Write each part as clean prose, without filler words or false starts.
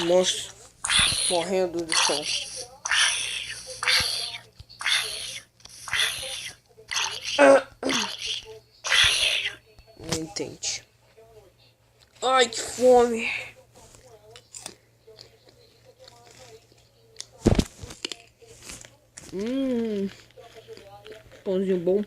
Nossa, morrendo de som. Não entende. Ai, que fome. Pãozinho bom.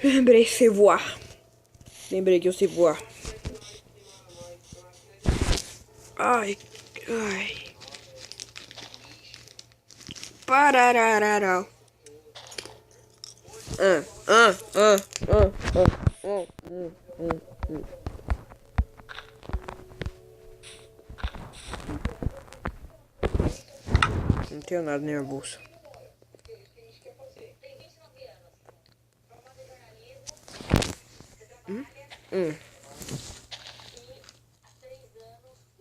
Lembrei que sei voar. Lembrei que eu sei voar. Ai, ai. Pararararau. Não tenho nada na minha bolsa.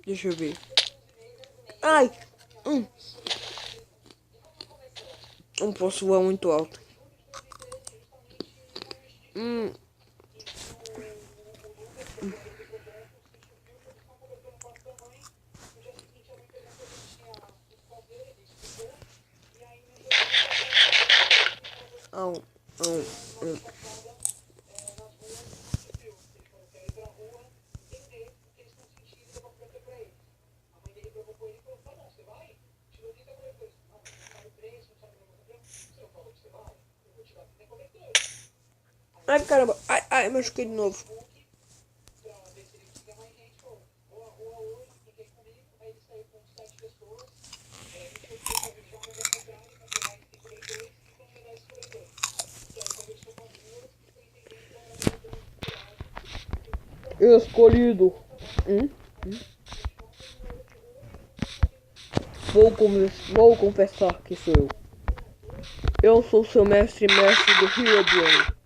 Deixa eu ver. Ai! Não posso voar muito alto. Ai, caramba. Ai, machuquei de novo. Escolhido. Vou confessar que sou eu. Eu sou seu mestre do Herobrine.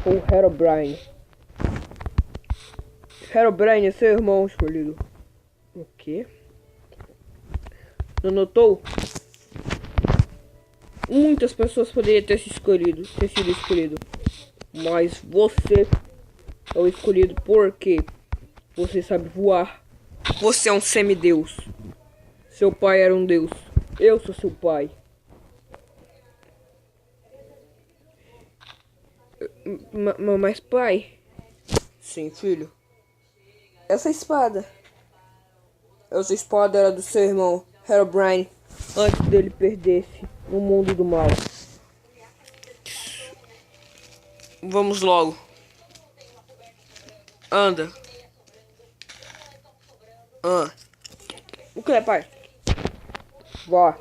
Ou Herobrine. Herobrine é seu irmão escolhido. O quê? Não notou? Muitas pessoas poderiam ter sido escolhido. Mas você é o escolhido porque você sabe voar. Você é um semideus. Seu pai era um deus. Eu sou seu pai. Mas pai? Sim, filho. Essa espada era do seu irmão Herobrine antes dele perder-se no mundo do mal. Vamos logo. Anda. O que é, pai? Vá.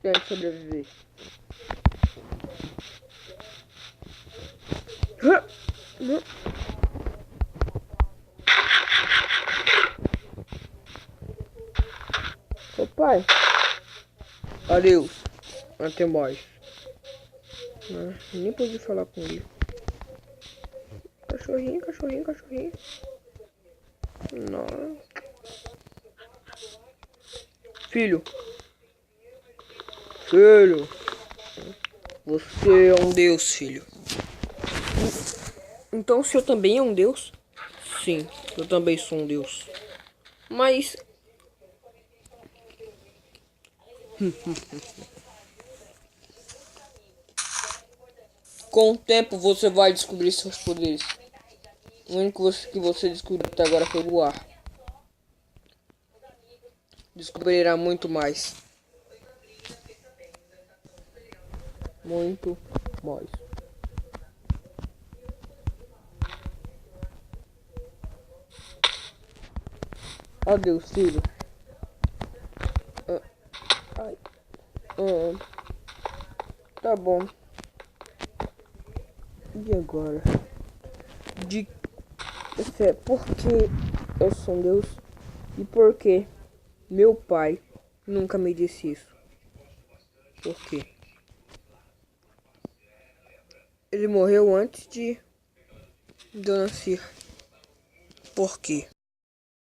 Tente sobreviver. Ô pai. Adeus. Até mais. Nem pude falar com ele. Cachorrinho. Não. Filho. Você é um deus, filho. Então o senhor também é um deus? Sim, eu também sou um deus. Mas... com o tempo você vai descobrir seus poderes. O único que você descobriu até agora foi voar. Descobrirá muito mais. Muito mais. Adeus, filho. Tá bom. E agora? Por que eu sou um deus? E por que meu pai nunca me disse isso? Por quê? Ele morreu antes de eu nascer. Por quê?